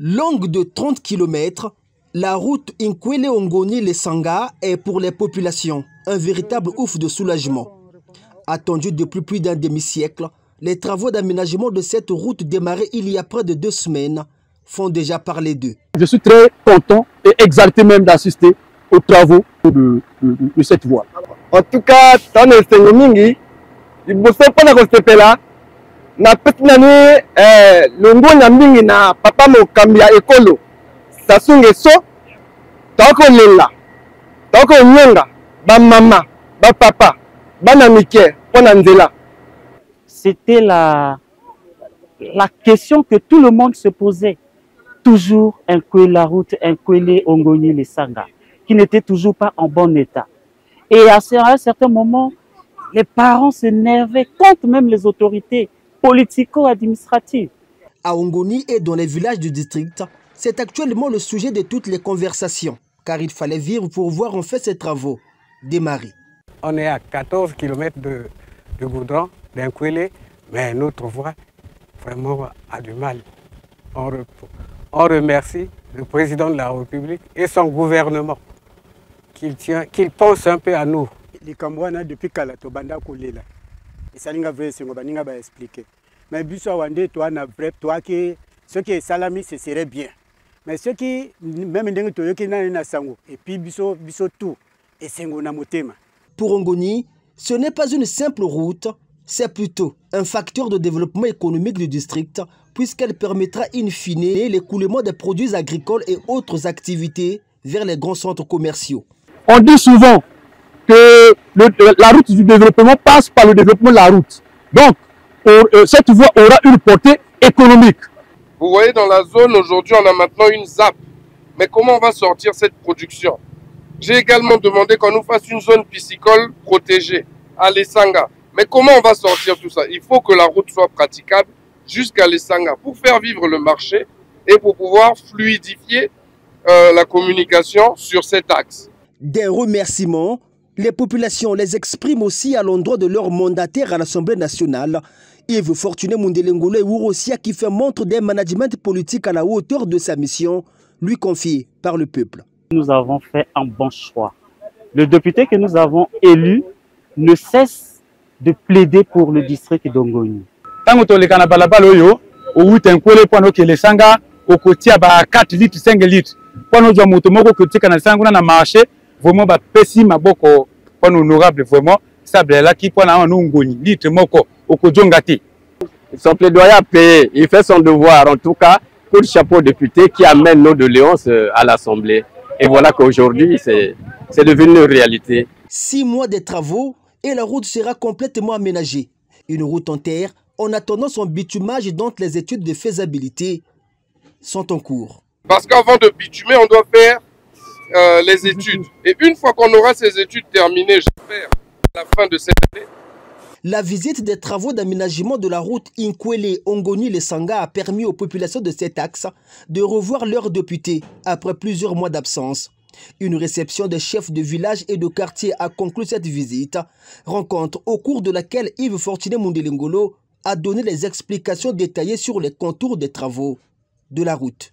Longue de 30 km, la route Nkwele-Ongoni-Lesanga est pour les populations un véritable ouf de soulagement. Attendu depuis plus d'un demi-siècle, les travaux d'aménagement de cette route démarrés il y a près de 2 semaines font déjà parler d'eux. Je suis très content et exalté même d'assister aux travaux de cette voie. En tout cas, dans le Sénémingi, il ne faut pas là. Na petinani longo na mingi na papa mo kambia ekolo sasunge so toko lela toko nyonga ba mama ba papa bana mike pona nzela. C'était la question que tout le monde se posait. Toujours la route Nkwele-Ongoni-Lesanga, qui n'était toujours pas en bon état. Et à un certain moment, les parents s'énervaient contre même les autorités politico-administratives. À Ongoni et dans les villages du district, c'est actuellement le sujet de toutes les conversations, car il fallait vivre pour voir en fait ces travaux démarrer. On est à 14 km de goudron d'Nkwele, mais notre voie vraiment a du mal. On remercie le président de la République et son gouvernement qu'il pense un peu à nous. Les Cambouans, depuis Kalato, Banda Koulela, et ça n'a pas expliqué. Mais Bissau Wande, toi, ce qui est salami, ce serait bien. Mais ce qui, même et puis Bissau tout, et c'est un motema. Pour Ongoni, ce n'est pas une simple route, c'est plutôt un facteur de développement économique du district, puisqu'elle permettra in fine l'écoulement des produits agricoles et autres activités vers les grands centres commerciaux. On dit souvent que la route du développement passe par le développement de la route. Donc, cette voie aura une portée économique. Vous voyez, dans la zone, aujourd'hui, on a maintenant une ZAP. Mais comment on va sortir cette production? J'ai également demandé qu'on nous fasse une zone piscicole protégée à Lesanga. Mais comment on va sortir tout ça? Il faut que la route soit praticable jusqu'à Lesanga pour faire vivre le marché et pour pouvoir fluidifier la communication sur cet axe. Des remerciements, les populations les expriment aussi à l'endroit de leur mandataire à l'Assemblée nationale, Yves Fortuné Mundelengolo et Wurossia, qui fait montre d'un management politique à la hauteur de sa mission, lui confiée par le peuple. Nous avons fait un bon choix. Le député que nous avons élu ne cesse de plaider pour le district d'Ongoni. Tant que les canabalabal oyo, au 8 Nkwele pour que les sanga, au côté à 4 litres, 5 litres. Pour nous, motomoko que tu as na marché, vraiment ba pesi maboko pour honorable vraiment ça là qui pour na Ngoni litre moko au kodjongati. Son plaidoyer a payé, il fait son devoir en tout cas pour le chapeau député qui amène nos doléances à l'Assemblée. Et voilà qu'aujourd'hui c'est devenu une réalité. 6 mois de travaux et la route sera complètement aménagée. Une route en terre en attendant son bitumage dont les études de faisabilité sont en cours. Parce qu'avant de bitumer, on doit faire les études. Et une fois qu'on aura ces études terminées, j'espère, à la fin de cette année. La visite des travaux d'aménagement de la route Nkwele-Ongoni-Lesanga a permis aux populations de cet axe de revoir leurs députés après plusieurs mois d'absence. Une réception des chefs de village et de quartier a conclu cette visite, rencontre au cours de laquelle Yves Fortuné Mundelengolo a donné les explications détaillées sur les contours des travaux de la route.